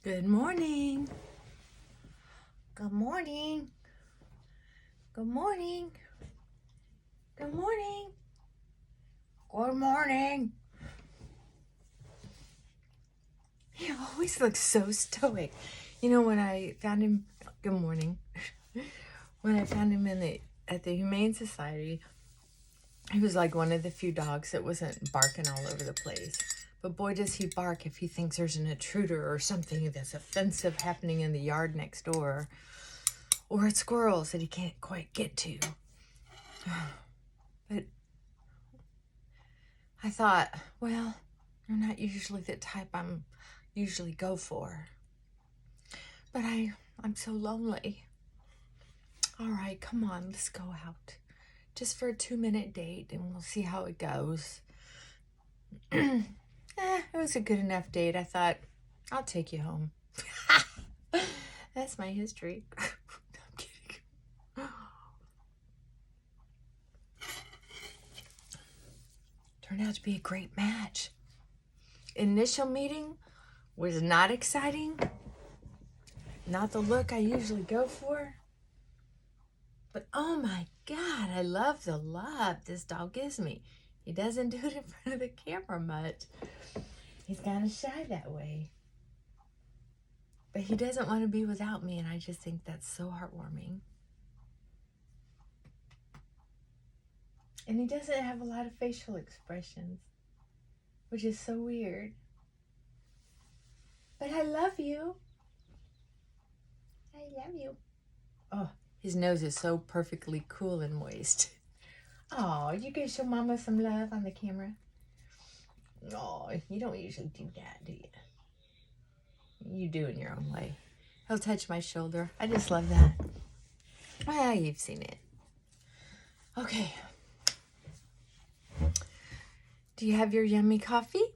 Good morning. Good morning. Good morning. Good morning. Good morning. He always looks so stoic. You know, when I found him, good morning. When I found him at the Humane Society, he was like one of the few dogs that wasn't barking all over the place. But boy, does he bark if he thinks there's an intruder or something that's offensive happening in the yard next door. Or it's squirrels that he can't quite get to. But I thought, well, you're not usually the type I'm usually go for. But I'm so lonely. All right, come on, let's go out. Just for a 2-minute date and we'll see how it goes. It was a good enough date. I thought, I'll take you home. That's my history. I'm kidding. Turned out to be a great match. Initial meeting was not exciting. Not the look I usually go for. But oh my God, I love the love this dog gives me. He doesn't do it in front of the camera much. He's kind of shy that way. But he doesn't want to be without me, and I just think that's so heartwarming. And he doesn't have a lot of facial expressions, which is so weird. But I love you. I love you. Oh, his nose is so perfectly cool and moist. Oh, you gonna show Mama some love on the camera? Oh, you don't usually do that, do you? You do in your own way. He'll touch my shoulder. I just love that. Well, you've seen it. Okay. Do you have your yummy coffee?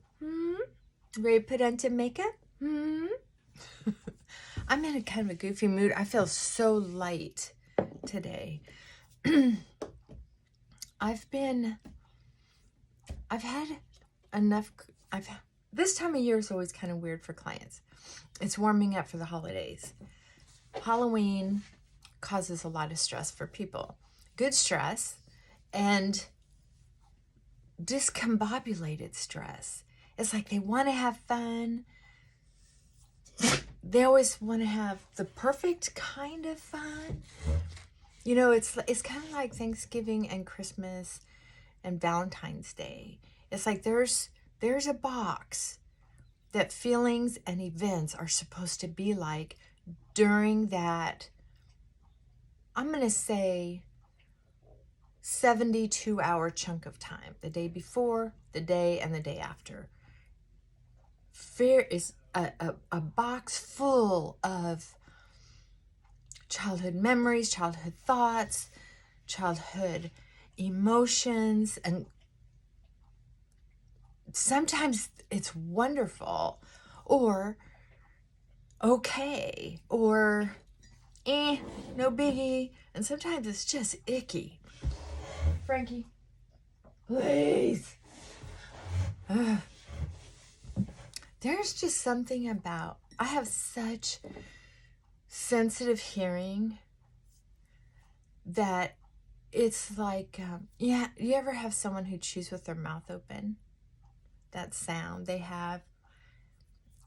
Ready to put on some makeup? I'm in a kind of a goofy mood. I feel so light today. I've had enough. This time of year is always kind of weird for clients. It's warming up for the holidays. Halloween causes a lot of stress for people. Good stress and discombobulated stress. It's like they want to have fun. They always want to have the perfect kind of fun. You know, it's kind of like Thanksgiving and Christmas and Valentine's Day. It's like there's a box that feelings and events are supposed to be like during that, I'm going to say, 72-hour chunk of time. The day before, the day, and the day after. Fear is a box full of childhood memories, childhood thoughts, childhood emotions, and sometimes it's wonderful or okay or no biggie, and sometimes it's just icky. Frankie, please. There's just something about, I have such sensitive hearing that it's like, you ever have someone who chews with their mouth open? That sound they have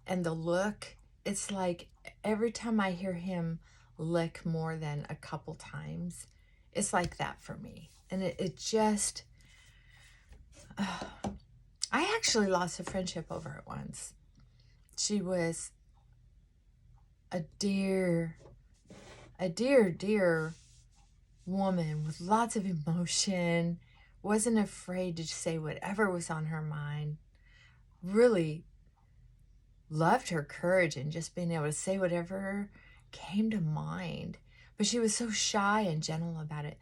and the look, it's like every time I hear him lick more than a couple times, it's like that for me. And it just, I actually lost a friendship over it once. She was a dear woman with lots of emotion, wasn't afraid to say whatever was on her mind, really loved her courage and just being able to say whatever came to mind. But she was so shy and gentle about it.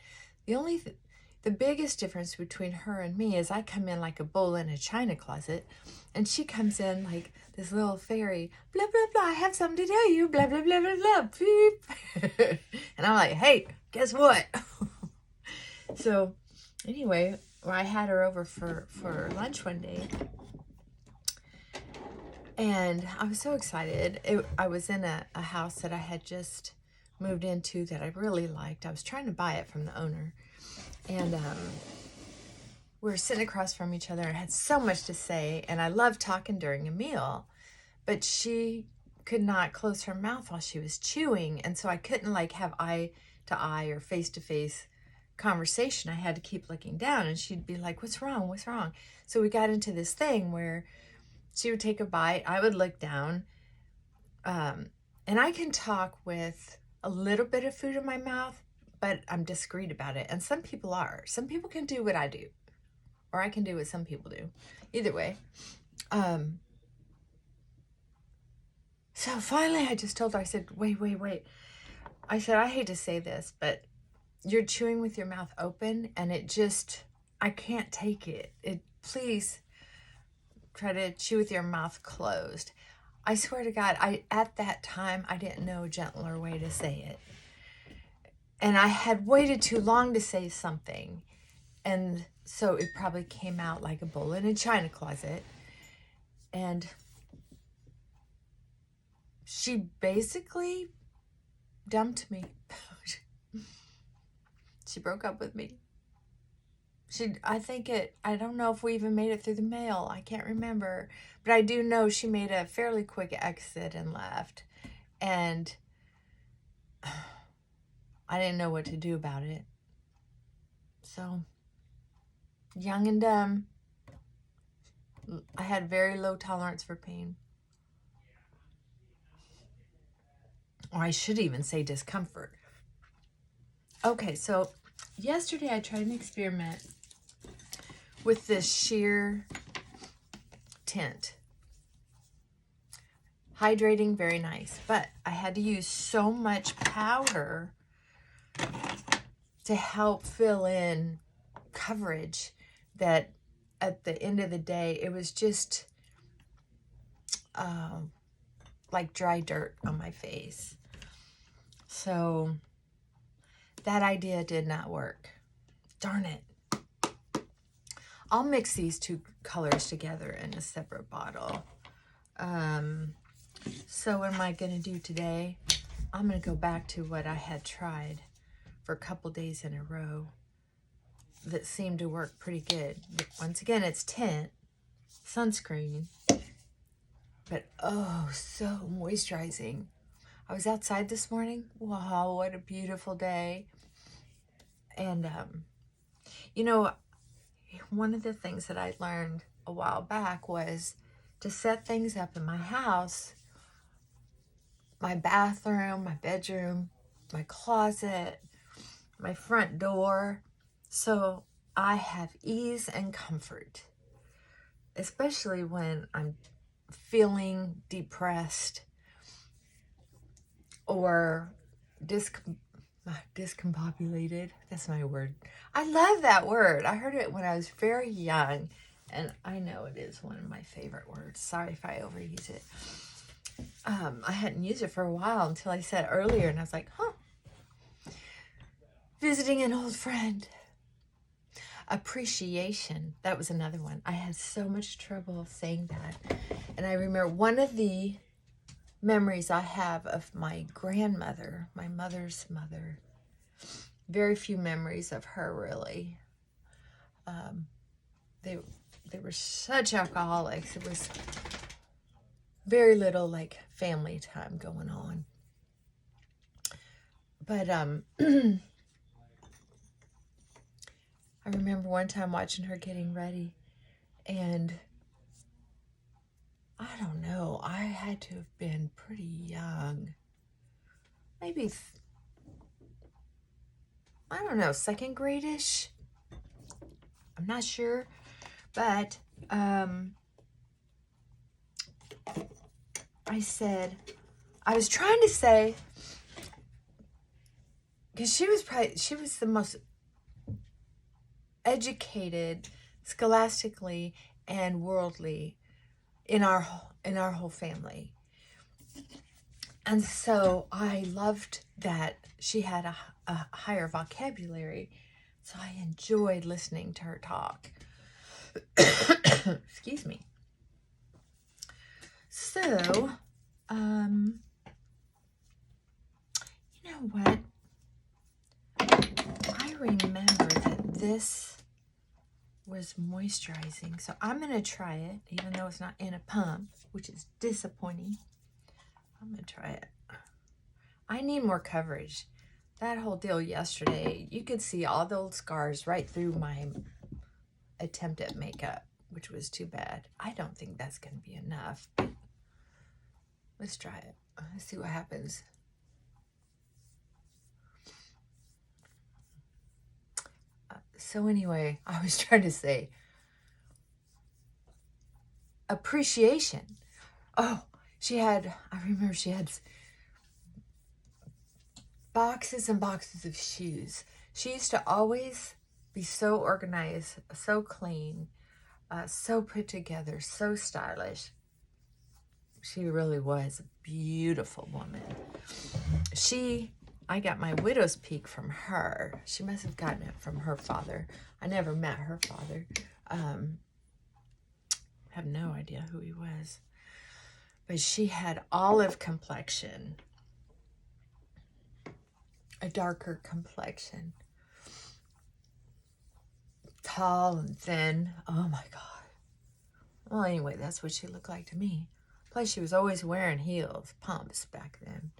The biggest difference between her and me is I come in like a bull in a china closet, and she comes in like this little fairy, blah, blah, blah, I have something to tell you, blah, blah, blah, blah, blah, beep. And I'm like, hey, guess what? So anyway, I had her over for lunch one day, And I was so excited. I was in a house that I had just moved into that I really liked. I was trying to buy it from the owner. And we were sitting across from each other and had so much to say. And I loved talking during a meal. But she could not close her mouth while she was chewing. And so I couldn't like have eye to eye or face to face conversation. I had to keep looking down, and she'd be like, what's wrong? What's wrong? So we got into this thing where she would take a bite, I would look down, and I can talk with a little bit of food in my mouth, but I'm discreet about it. And some people are. Some people can do what I do, or I can do what some people do. Either way. So finally I just told her, I said, wait. I said, I hate to say this, but you're chewing with your mouth open, and I can't take it. Please try to chew with your mouth closed. I swear to God, at that time, I didn't know a gentler way to say it. And I had waited too long to say something. And so it probably came out like a bull in a china closet. And she basically dumped me. She broke up with me. I don't know if we even made it through the mail. I can't remember. But I do know she made a fairly quick exit and left. And I didn't know what to do about it. So, young and dumb, I had very low tolerance for pain. Or I should even say discomfort. Okay, so yesterday I tried an experiment with this sheer tint. Hydrating, very nice. But I had to use so much powder to help fill in coverage that at the end of the day, it was just like dry dirt on my face. So that idea did not work. Darn it. I'll mix these two colors together in a separate bottle. So what am I going to do today? I'm going to go back to what I had tried for a couple days in a row that seemed to work pretty good. But once again, it's tint, sunscreen, but oh, so moisturizing. I was outside this morning. Wow, what a beautiful day. And, you know, one of the things that I learned a while back was to set things up in my house, my bathroom, my bedroom, my closet, my front door, so I have ease and comfort, especially when I'm feeling depressed or discombobulated. That's my word. I love that word. I heard it when I was very young, and I know it is one of my favorite words. Sorry if I overuse it. I hadn't used it for a while until I said it earlier, and I was like, huh. Visiting an old friend. Appreciation. That was another one. I had so much trouble saying that. And I remember one of the memories I have of my grandmother, my mother's mother. Very few memories of her, really. They were such alcoholics. It was very little like family time going on. But I remember one time watching her getting ready, and I don't know, I had to have been pretty young. Maybe, I don't know, second grade-ish? I'm not sure, but I was trying to say, because she was the most educated scholastically and worldly in our whole family. And so I loved that she had a higher vocabulary. So I enjoyed listening to her talk. Excuse me. So So, you know what? I remember that this was moisturizing, so I'm going to try it, even though it's not in a pump, which is disappointing. I'm going to try it. I need more coverage. That whole deal yesterday, you could see all those scars right through my attempt at makeup, which was too bad. I don't think that's going to be enough, but let's try it. Let's see what happens. So anyway, I was trying to say appreciation. Oh, I remember she had boxes and boxes of shoes. She used to always be so organized, so clean, so put together, so stylish. She really was a beautiful woman. I got my widow's peak from her. She must have gotten it from her father. I never met her father. Have no idea who he was. But she had olive complexion. A darker complexion. Tall and thin. Oh my God. Well, anyway, that's what she looked like to me. Plus, she was always wearing heels, pumps back then.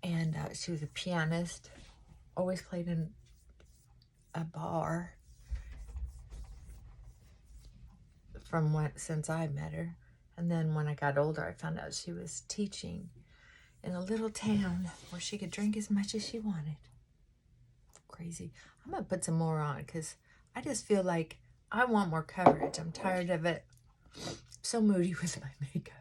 And she was a pianist. Always played in a bar. Since I met her. And then when I got older, I found out she was teaching in a little town where she could drink as much as she wanted. Crazy. I'm going to put some more on because I just feel like I want more coverage. I'm tired of it. I'm so moody with my makeup.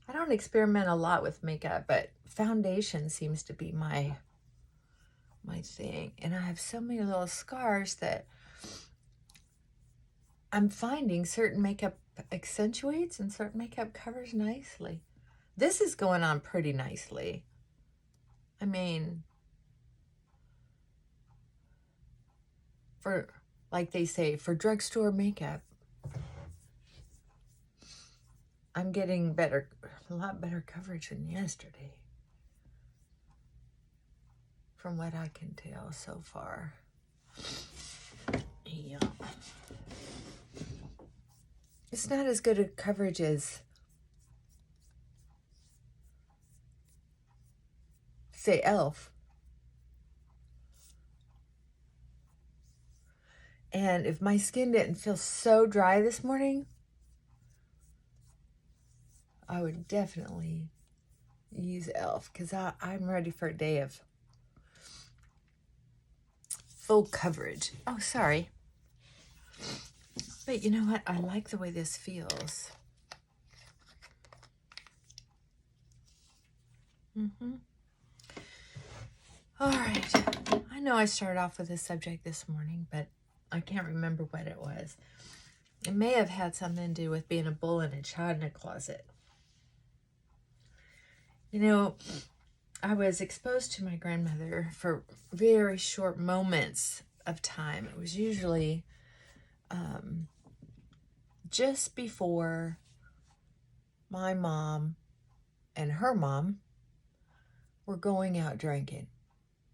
I don't experiment a lot with makeup, but foundation seems to be my thing. And I have so many little scars that I'm finding certain makeup accentuates and certain makeup covers nicely. This is going on pretty nicely. I mean, for, like they say, for drugstore makeup, I'm getting a lot better coverage than yesterday. From what I can tell so far. Yeah. It's not as good a coverage as, say, e.l.f. And if my skin didn't feel so dry this morning, I would definitely use e.l.f. because I'm ready for a day of full coverage. Oh, sorry. But you know what? I like the way this feels. All right. I know I started off with this subject this morning, but I can't remember what it was. It may have had something to do with being a bull in a china closet. You know, I was exposed to my grandmother for very short moments of time. It was usually just before my mom and her mom were going out drinking.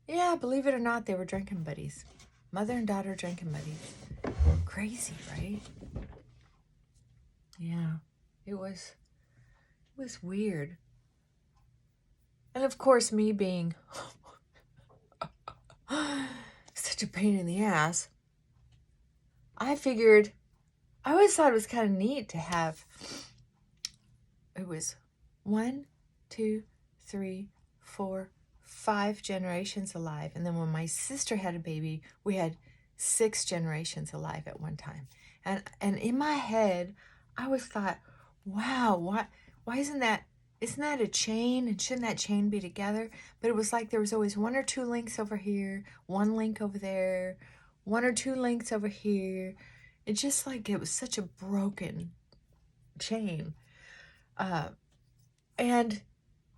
Yeah, believe it or not, they were drinking buddies. Mother and daughter drinking buddies. Crazy, right? Yeah, it was weird. And of course, me being such a pain in the ass, I always thought it was kind of neat to have, it was 1, 2, 3, 4, 5 generations alive. And then when my sister had a baby, we had 6 generations alive at one time. And in my head, I always thought, wow, why isn't that a chain? And shouldn't that chain be together? But it was like there was always 1 or 2 links over here, 1 link over there, 1 or 2 links over here. It's just like it was such a broken chain. And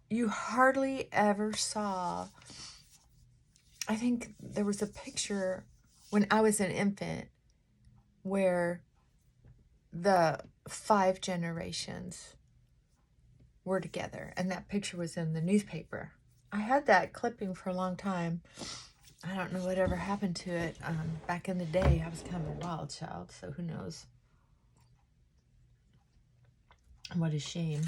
you hardly ever saw, I think there was a picture when I was an infant where the 5 generations were together, and that picture was in the newspaper. I had that clipping for a long time. I don't know whatever happened to it. Back in the day, I was kind of a wild child, so who knows. What a shame.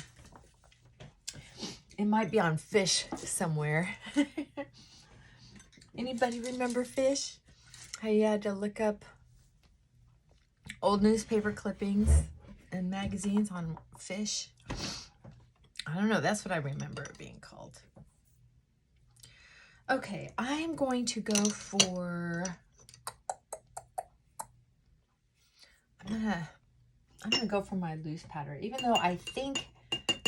It might be on Fish somewhere. Anybody remember Fish? How you had to look up old newspaper clippings and magazines on Fish? I don't know. That's what I remember it being called. Okay, I'm going to go for... I'm gonna go for my loose powder, even though I think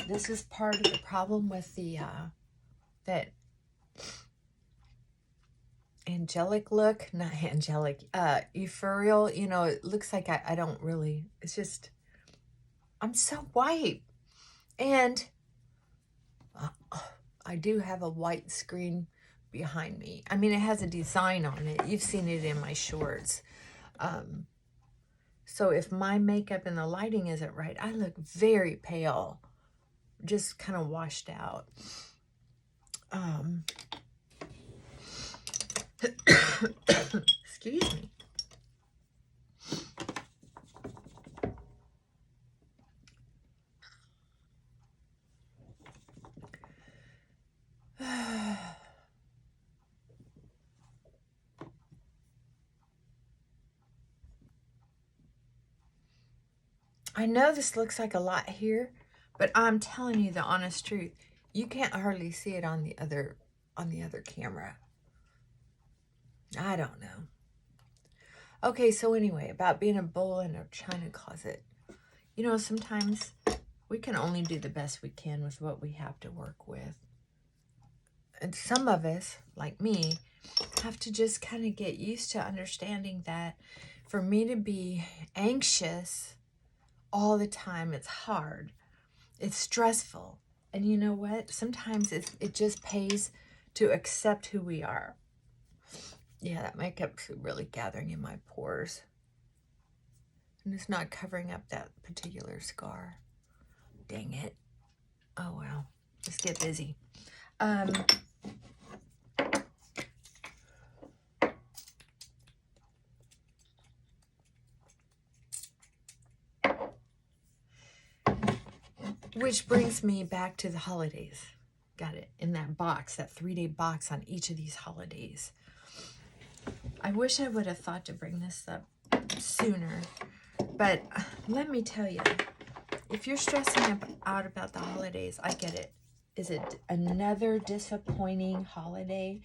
this is part of the problem with the that angelic look, not angelic, ethereal. You know, it looks like I don't really. It's just I'm so white, and I do have a white screen behind me. I mean, it has a design on it. You've seen it in my shorts. So if my makeup and the lighting isn't right, I look very pale, just kind of washed out. Excuse me. I know this looks like a lot here, but I'm telling you the honest truth. You can't hardly see it on the other camera. I don't know. Okay, so anyway, about being a bull in a china closet. You know, sometimes we can only do the best we can with what we have to work with. And some of us, like me, have to just kind of get used to understanding that for me to be anxious all the time, it's hard. It's stressful. And you know what? Sometimes it just pays to accept who we are. Yeah, that makeup's really gathering in my pores. And it's not covering up that particular scar. Dang it. Oh, well. Let's get busy. Which brings me back to the holidays. Got it in that box, that 3-day box on each of these holidays. I wish I would have thought to bring this up sooner. But let me tell you, if you're stressing out about the holidays, I get it. Is it another disappointing holiday?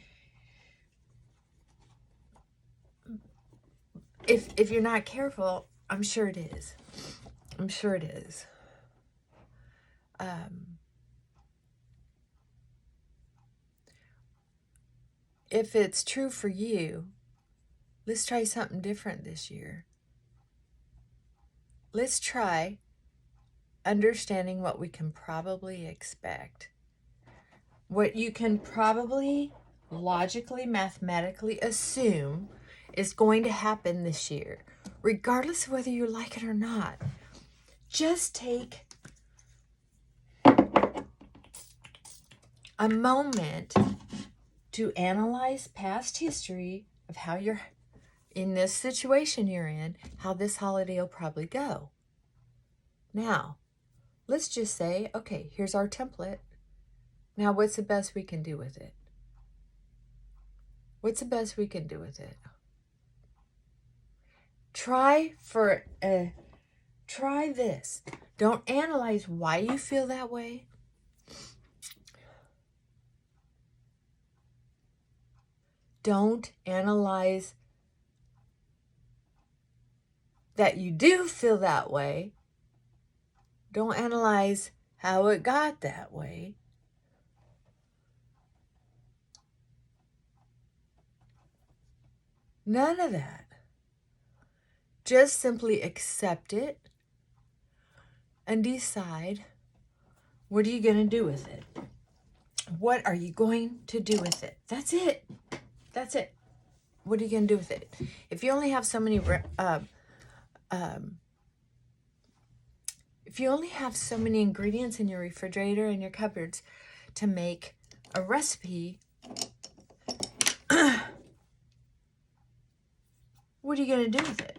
If you're not careful, I'm sure it is. I'm sure it is. If it's true for you, let's try something different this year. Let's try understanding what we can probably expect. What you can probably logically, mathematically assume is going to happen this year, regardless of whether you like it or not. Just take a moment to analyze past history of how you're in this situation you're in, how this holiday will probably go. Now, let's just say, okay, here's our template. Now, what's the best we can do with it? What's the best we can do with it? Try this. Don't analyze why you feel that way. Don't analyze that you do feel that way. Don't analyze how it got that way. None of that. Just simply accept it and decide, what are you going to do with it? What are you going to do with it? That's it. That's it. What are you going to do with it? If you only have so many If you only have so many ingredients in your refrigerator and your cupboards to make a recipe, what are you going to do with it?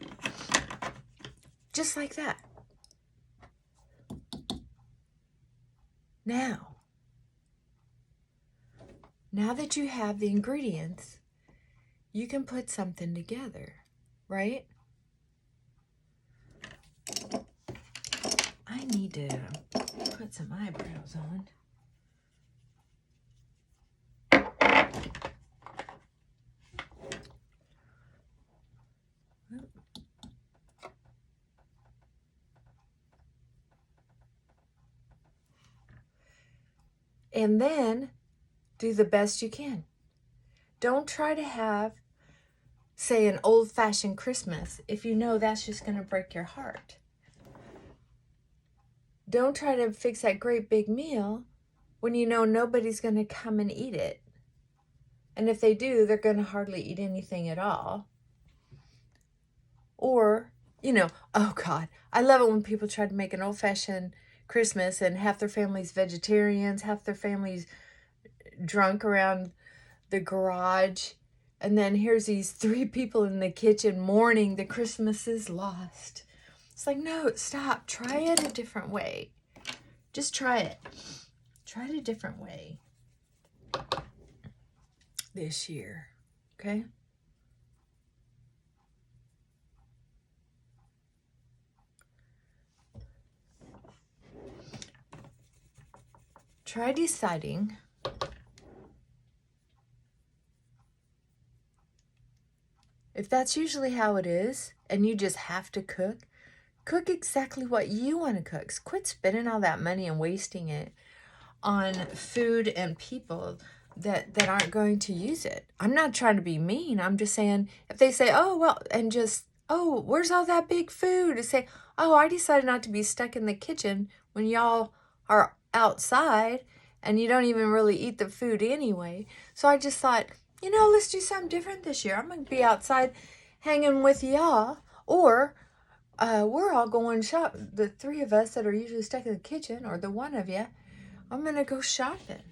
Just like that. Now that you have the ingredients, you can put something together, right? I need to put some eyebrows on. And then do the best you can. Don't try to have, say, an old-fashioned Christmas if you know that's just going to break your heart. Don't try to fix that great big meal when you know nobody's going to come and eat it. And if they do, they're going to hardly eat anything at all. Or, oh God, I love it when people try to make an old-fashioned Christmas and half their family's vegetarians, half their family's drunk around the garage. And then here's these 3 people in the kitchen mourning the Christmas is lost. It's like, no, stop. Try it a different way. Just try it. Try it a different way this year. Okay? Try deciding if that's usually how it is and you just have to cook exactly what you want to cook. Quit spending all that money and wasting it on food and people that aren't going to use it. I'm not trying to be mean. I'm just saying, if they say, oh, well, and just, oh, where's all that big food? To say, oh, I decided not to be stuck in the kitchen when y'all are outside and you don't even really eat the food anyway. So I just thought, let's do something different this year. I'm going to be outside hanging with y'all, or we're all going shop. The 3 of us that are usually stuck in the kitchen, or the 1 of you, I'm going to go shopping.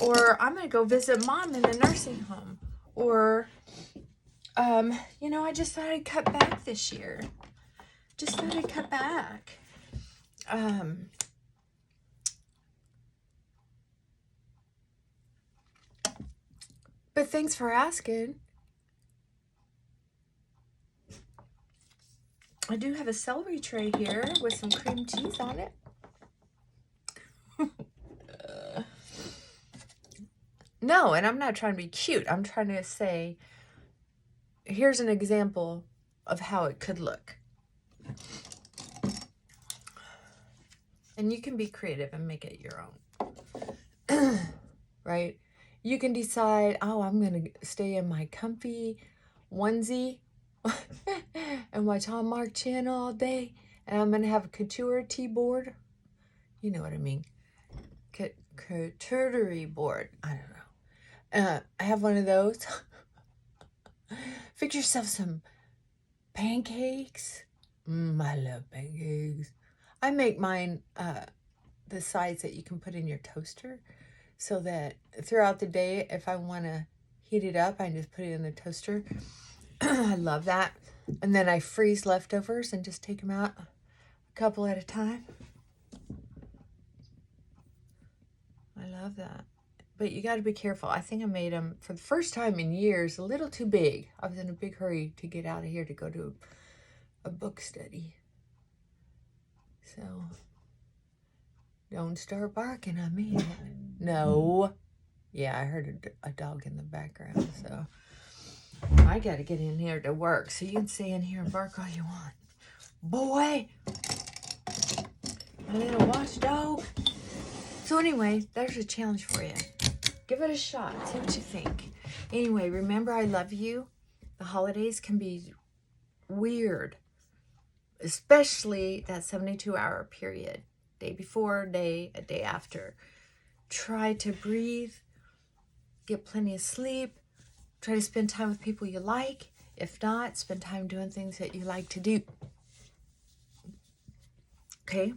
Or I'm going to go visit Mom in the nursing home. Or, I just thought I'd cut back this year. Just thought I'd cut back. But thanks for asking. I do have a celery tray here with some cream cheese on it. No, and I'm not trying to be cute. I'm trying to say, here's an example of how it could look. And you can be creative and make it your own. Right? You can decide, oh, I'm going to stay in my comfy onesie and watch Hallmark Channel all day. And I'm going to have a couture tea board. You know what I mean. Charcuterie board. I don't know. I have one of those. Fix yourself some pancakes. I love pancakes. I make mine the size that you can put in your toaster, so that throughout the day, if I want to heat it up, I just put it in the toaster. I love that. And then I freeze leftovers and just take them out a couple at a time. I love that. But you got to be careful. I think I made them, for the first time in years, a little too big. I was in a big hurry to get out of here to go to a book study. So, don't start barking at me. No. Yeah, I heard a dog in the background, so I got to get in here to work. So you can stay in here and bark all you want. Boy! My little watchdog. So anyway, there's a challenge for you. Give it a shot. See what you think. Anyway, remember, I love you. The holidays can be weird, especially that 72-hour period. Day before, a day after. Try to breathe. Get plenty of sleep. Try to spend time with people you like. If not, spend time doing things that you like to do. Okay?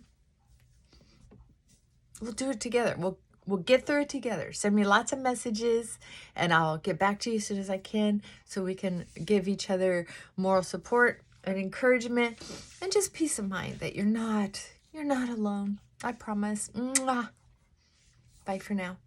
we'll do it together. We'll get through it together. Send me lots of messages and I'll get back to you as soon as I can so we can give each other moral support and encouragement and just peace of mind that you're not alone. I promise. Mwah. Bye for now.